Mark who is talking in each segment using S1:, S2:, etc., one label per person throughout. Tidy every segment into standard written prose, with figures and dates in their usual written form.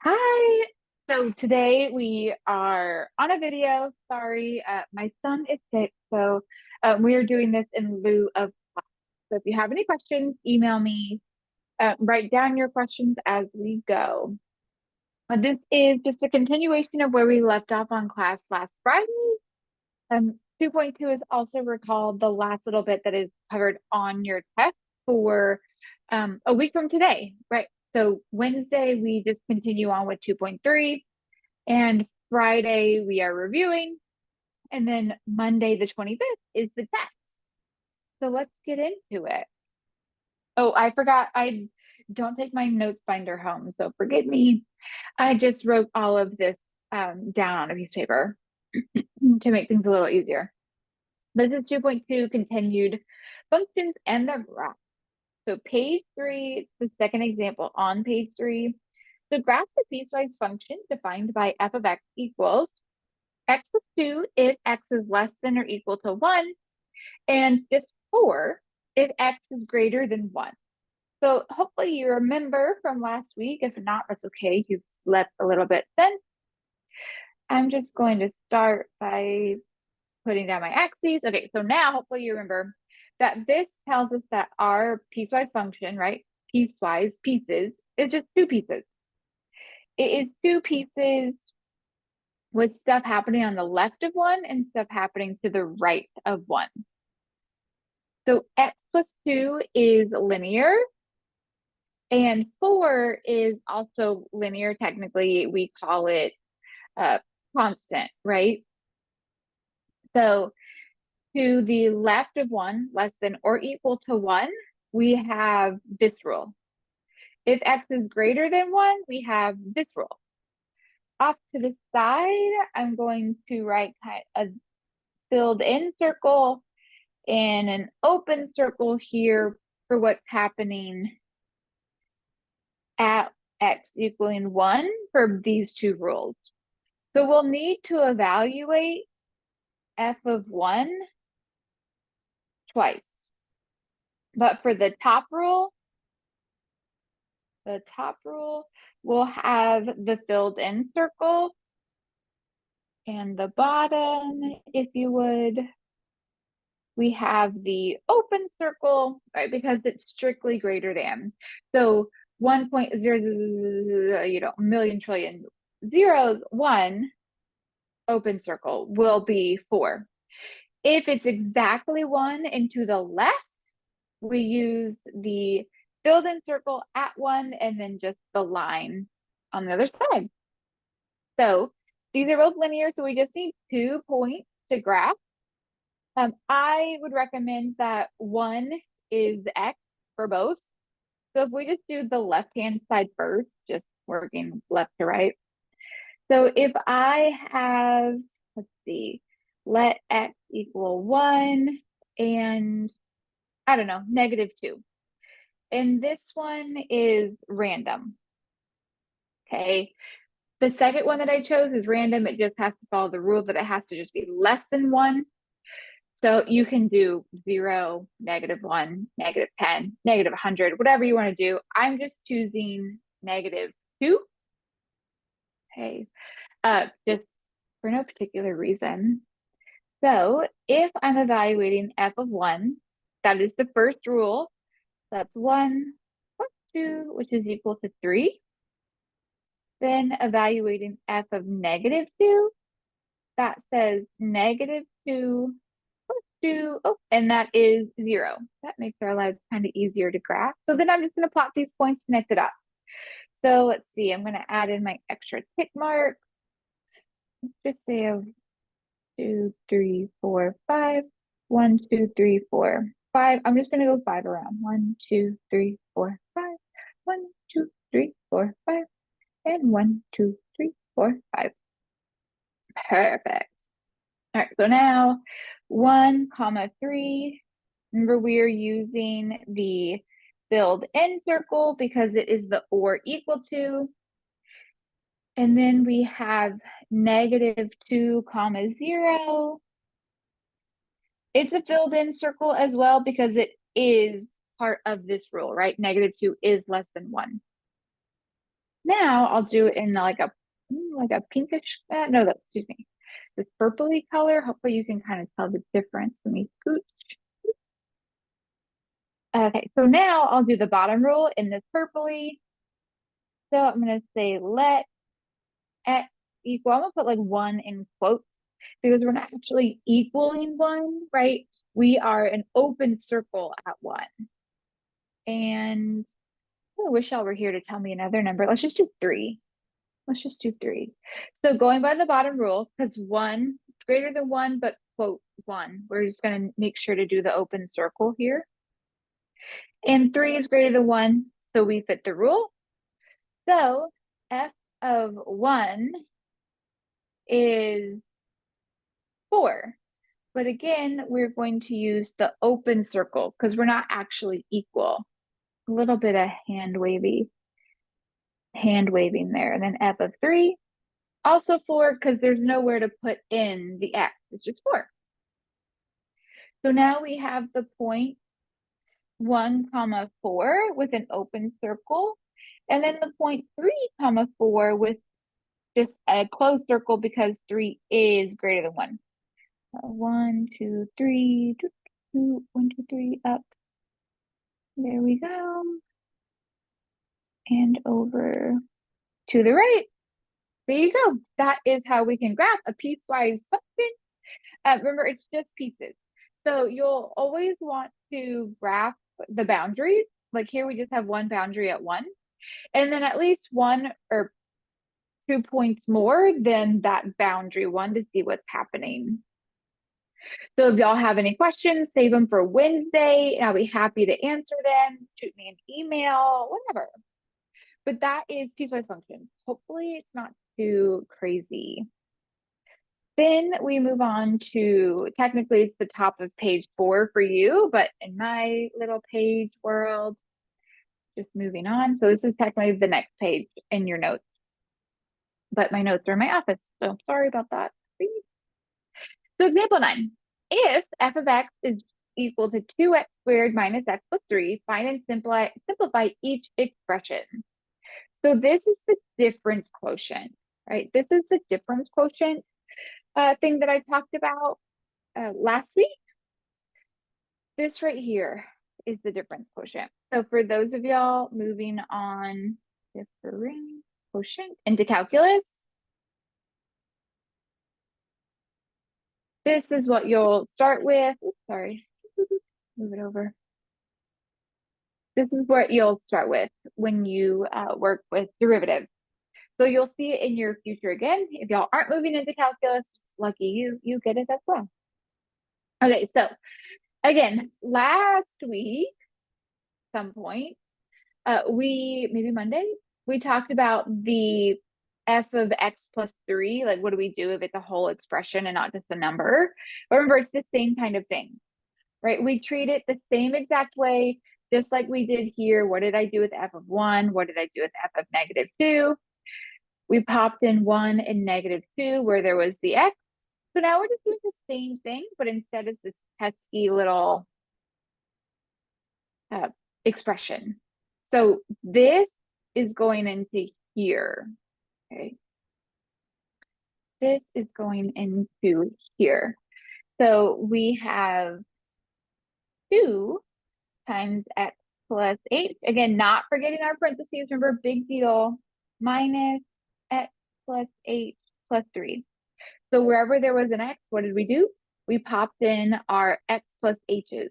S1: Hi. So today we are on a video. Sorry, my son is sick, so we are doing this in lieu of class. So if you have any questions, email me. Write down your questions as we go. This is just a continuation of where we left off on class last Friday. 2.2 is also recalled the last little bit that is covered on your test for a week from today, right? So Wednesday, we just continue on with 2.3, and Friday, we are reviewing, and then Monday, the 25th, is the test. So let's get into it. Oh, I forgot, I don't take my notes binder home, so forgive me. I just wrote all of this down on a piece of paper to make things a little easier. This is 2.2 continued functions and the graph. So page 3, the second example on page 3. So graph the piecewise function defined by f of x equals x plus 2 if x is less than or equal to 1, and just 4 if x is greater than 1. So hopefully you remember from last week. If not, that's okay. You've slept a little bit then. I'm just going to start by putting down my axes. Okay, so now hopefully you remember that this tells us that our piecewise function, right? Piecewise pieces is just two pieces. It is two pieces with stuff happening on the left of one and stuff happening to the right of one. So x plus 2 is linear, and 4 is also linear. Technically, we call it constant, right? So to the left of 1, less than or equal to 1, we have this rule. If x is greater than 1, we have this rule. Off to the side, I'm going to write kind of a filled in circle and an open circle here for what's happening at x equaling 1 for these two rules. So we'll need to evaluate f of 1 twice. But for the top rule, we'll have the filled in circle, and the bottom, if you would, we have the open circle, right? Because it's strictly greater than. So 1.0, million trillion zeros, 1 open circle will be 4. If it's exactly 1 and to the left, we use the filled in circle at 1 and then just the line on the other side. So these are both linear, so we just need 2 points to graph. I would recommend that 1 is x for both. So if we just do the left-hand side first, just working left to right. So if I have, let's see, let x equal 1 and I don't know, -2. And this one is random. Okay. The second one that I chose is random. It just has to follow the rule that it has to just be less than 1. So you can do 0, -1, -10, -100, whatever you want to do. I'm just choosing -2. Okay. Just for no particular reason. So if I'm evaluating f of 1, that is the first rule. That's 1 plus 2, which is equal to 3. Then evaluating f of -2, that says -2 plus 2, oh, and that is 0. That makes our lives kind of easier to graph. So then I'm just going to plot these points, connect it up. So let's see, I'm going to add in my extra tick mark. Let's just say 2, 3, 4, 5. 1, 2, 3, 4, 5. I'm just going to go 5 around. 1, 2, 3, 4, 5. 1, 2, 3, 4, 5. And 1, 2, 3, 4, 5. Perfect. All right, so now 1, 3. Remember, we are using the filled in circle because it is the or equal to. And then we have -2, 0. It's a filled in circle as well because it is part of this rule, right? -2 is less than 1. Now I'll do it in like a pinkish, no, excuse me, this purpley color. Hopefully you can kind of tell the difference. Let me scoot. Okay, so now I'll do the bottom rule in this purpley. So I'm going to say let x equal, I'm going to put like 1 in quotes because we're not actually equaling 1, right? We are an open circle at 1. And I wish y'all were here to tell me another number. Let's just do 3. Let's just do 3. So going by the bottom rule, because 1 is greater than 1, but quote 1, we're just going to make sure to do the open circle here. And 3 is greater than 1, so we fit the rule. So f of 1 is 4. But again, we're going to use the open circle because we're not actually equal. A little bit of hand waving there. And then f of 3, also 4 because there's nowhere to put in the x, it's just 4. So now we have the point 1, 4 with an open circle, and then the point 3, 4 with just a closed circle because 3 is greater than 1. 1, 2, 3, 1, 2, 3, up. There we go. And over to the right. There you go. That is how we can graph a piecewise function. Remember, it's just pieces. So you'll always want to graph the boundaries. Like here, we just have one boundary at 1. And then at least 1 or 2 points more than that boundary 1 to see what's happening. So if y'all have any questions, save them for Wednesday, and I'll be happy to answer them. Shoot me an email, whatever. But that is piecewise functions. Hopefully it's not too crazy. Then we move on to, technically it's the top of page 4 for you, but in my little page world, just moving on. So this is technically the next page in your notes. But my notes are in my office, so sorry about that. So example 9, if f of x is equal to 2x squared minus x plus 3, find and simplify each expression. So this is the difference quotient, right? This is the difference quotient thing that I talked about last week. This right here is the difference quotient. So for those of y'all moving on difference quotient into calculus, this is what you'll start with. Oops, sorry, move it over. This is what you'll start with when you work with derivatives. So you'll see it in your future again. If y'all aren't moving into calculus, lucky you, you get it as well. Okay, so again, last week, some point, maybe Monday, we talked about the f of x plus 3, like what do we do if it's a whole expression and not just a number? But remember, it's the same kind of thing, right? We treat it the same exact way, just like we did here. What did I do with f of 1? What did I do with f of negative 2? We popped in 1 and negative 2 where there was the x. So now we're just doing the same thing, but instead it's this pesky little expression. So this is going into here, okay? This is going into here. So we have 2 times x plus 8. Again, not forgetting our parentheses. Remember, big deal. Minus x plus 8 plus 3. So wherever there was an x, what did we do? We popped in our x plus h's.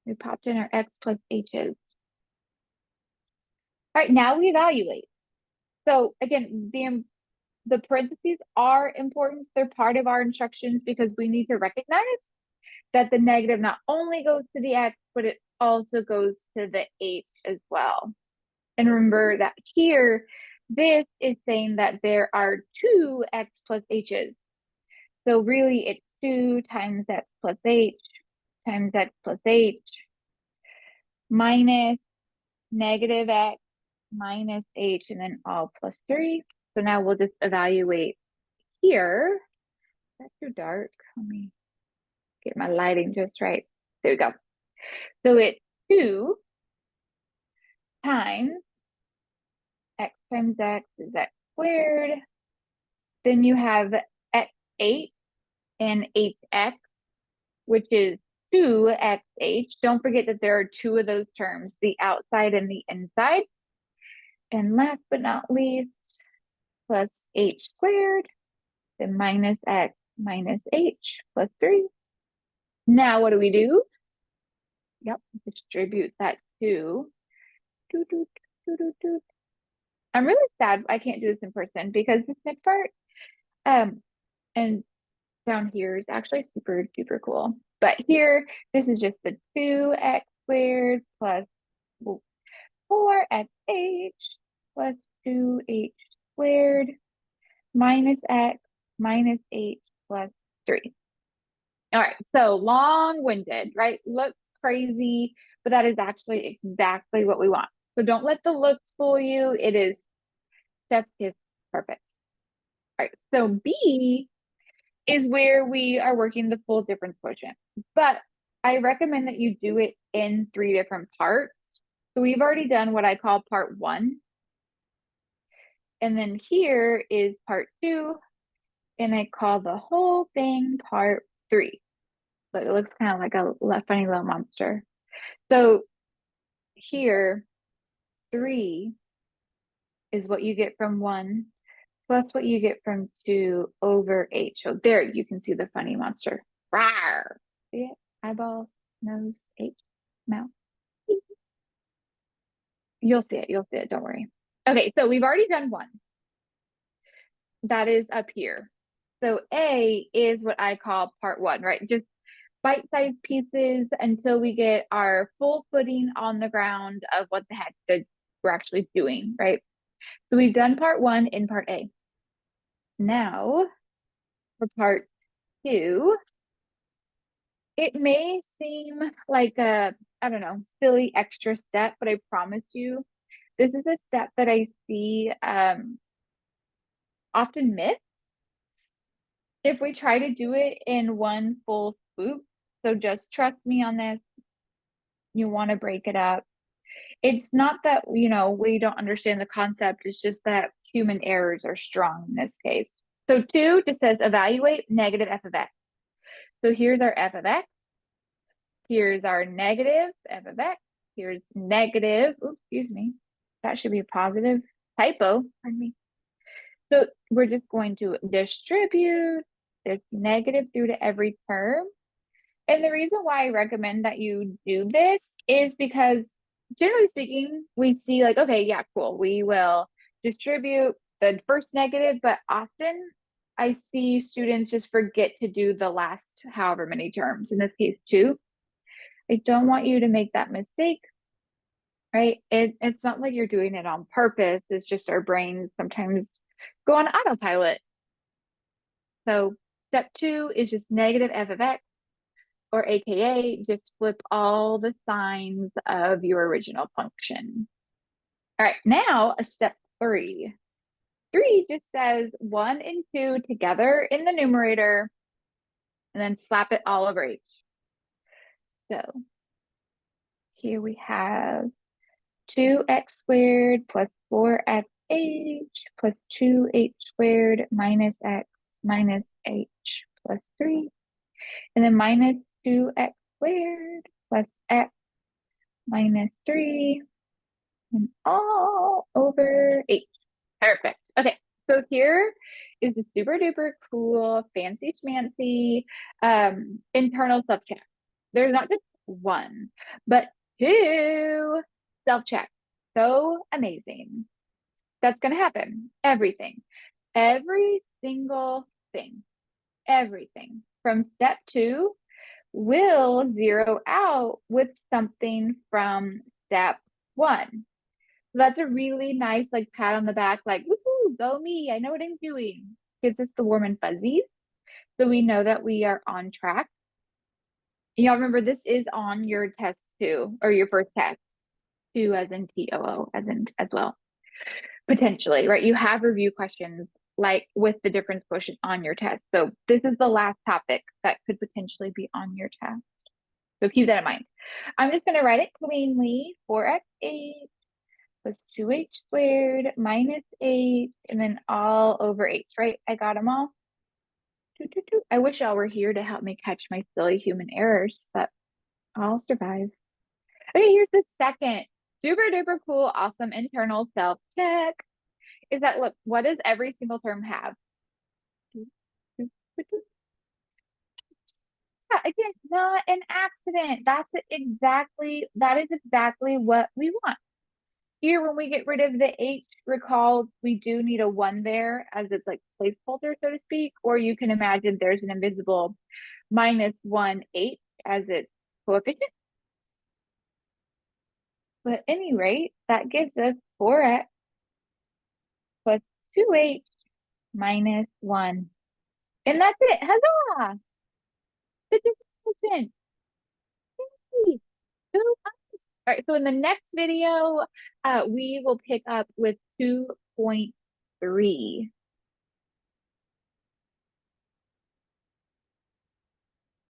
S1: We popped in our x plus h's. All right, now we evaluate. So again, the parentheses are important. They're part of our instructions because we need to recognize that the negative not only goes to the x, but it also goes to the h as well. And remember that here, this is saying that there are 2 x plus h's. So really it's 2 times x plus h times x plus h minus negative x minus h and then all plus 3. So now we'll just evaluate here. That's too dark. Let me get my lighting just right. There we go. So it's 2 times x times x is x squared. Then you have x8 and 8x, which is 2xh. Don't forget that there are two of those terms, the outside and the inside. And last but not least, plus h squared, then minus x minus h plus 3. Now what do we do? Yep, distribute that 2. I'm really sad I can't do this in person because this next part, and down here is actually super duper cool. But here, this is just the 2x squared plus 4xh plus 2h squared minus x minus h plus 3. All right, so long-winded, right? Looks crazy, but that is actually exactly what we want. So don't let the looks fool you. It is chef's kiss perfect. All right, so B is where we are working the full difference quotient. But I recommend that you do it in 3 different parts. So we've already done what I call part 1. And then here is part 2. And I call the whole thing part 3. But it looks kind of like a funny little monster. So here, 3 is what you get from 1 plus what you get from 2 over h. So there you can see the funny monster. Rawr. See it? Eyeballs, nose, h, mouth. You'll see it. You'll see it. Don't worry. Okay, so we've already done 1. That is up here. So A is what I call part 1, right? Just bite-sized pieces until we get our full footing on the ground of what the heck that we're actually doing, right? So we've done part 1 in part A. Now for part 2, it may seem like a, I don't know, silly extra step, but I promise you, this is a step that I see often missed if we try to do it in one full swoop. So just trust me on this. You want to break it up. It's not that, we don't understand the concept. It's just that human errors are strong in this case. So 2 just says evaluate negative f of x. So here's our f of x. Here's our negative f of x. Here's negative, oops, excuse me. That should be a positive. Typo, pardon me. So we're just going to distribute this negative through to every term. And the reason why I recommend that you do this is because generally speaking, we see like, okay, yeah, cool. We will distribute the first negative, but often I see students just forget to do the last however many terms, in this case 2. I don't want you to make that mistake, right? It's not like you're doing it on purpose. It's just our brains sometimes go on autopilot. So step 2 is just negative f of x, or AKA just flip all the signs of your original function. All right, now a step 3. 3 just says 1 and 2 together in the numerator, and then slap it all over h. So here we have 2x squared plus 4xh plus 2h squared minus x minus h plus 3. And then minus 2x squared plus x minus 3 and all over h. Perfect. Okay, so here is the super duper cool, fancy schmancy internal self-check. There's not just 1, but 2 self-check. So amazing. That's going to happen. Everything. Every single thing. Everything from step 2 will zero out with something from step 1. So that's a really nice like pat on the back, like, woohoo, go me, I know what I'm doing. Gives us the warm and fuzzies. So we know that we are on track. Y'all remember this is on your test 2, or your first test. 2 as in TOO, as well. Potentially, right? You have review questions like with the difference quotient on your test. So this is the last topic that could potentially be on your test. So keep that in mind. I'm just going to write it cleanly, 4x8 plus 2h squared minus h, and then all over h, right? I got them all. I wish y'all were here to help me catch my silly human errors, but I'll survive. Okay, here's the second super duper cool, awesome internal self check. Is that, look, what does every single term have? Yeah, again, not an accident. That is exactly what we want. Here, when we get rid of the H, recall we do need a 1 there as its like placeholder, so to speak, or you can imagine there's an invisible -1/8 as its coefficient. But at any rate, that gives us 4x plus 2h minus 1. And that's it. Huzzah! The difference. Yay! Go us. All right, so in the next video, we will pick up with 2.3.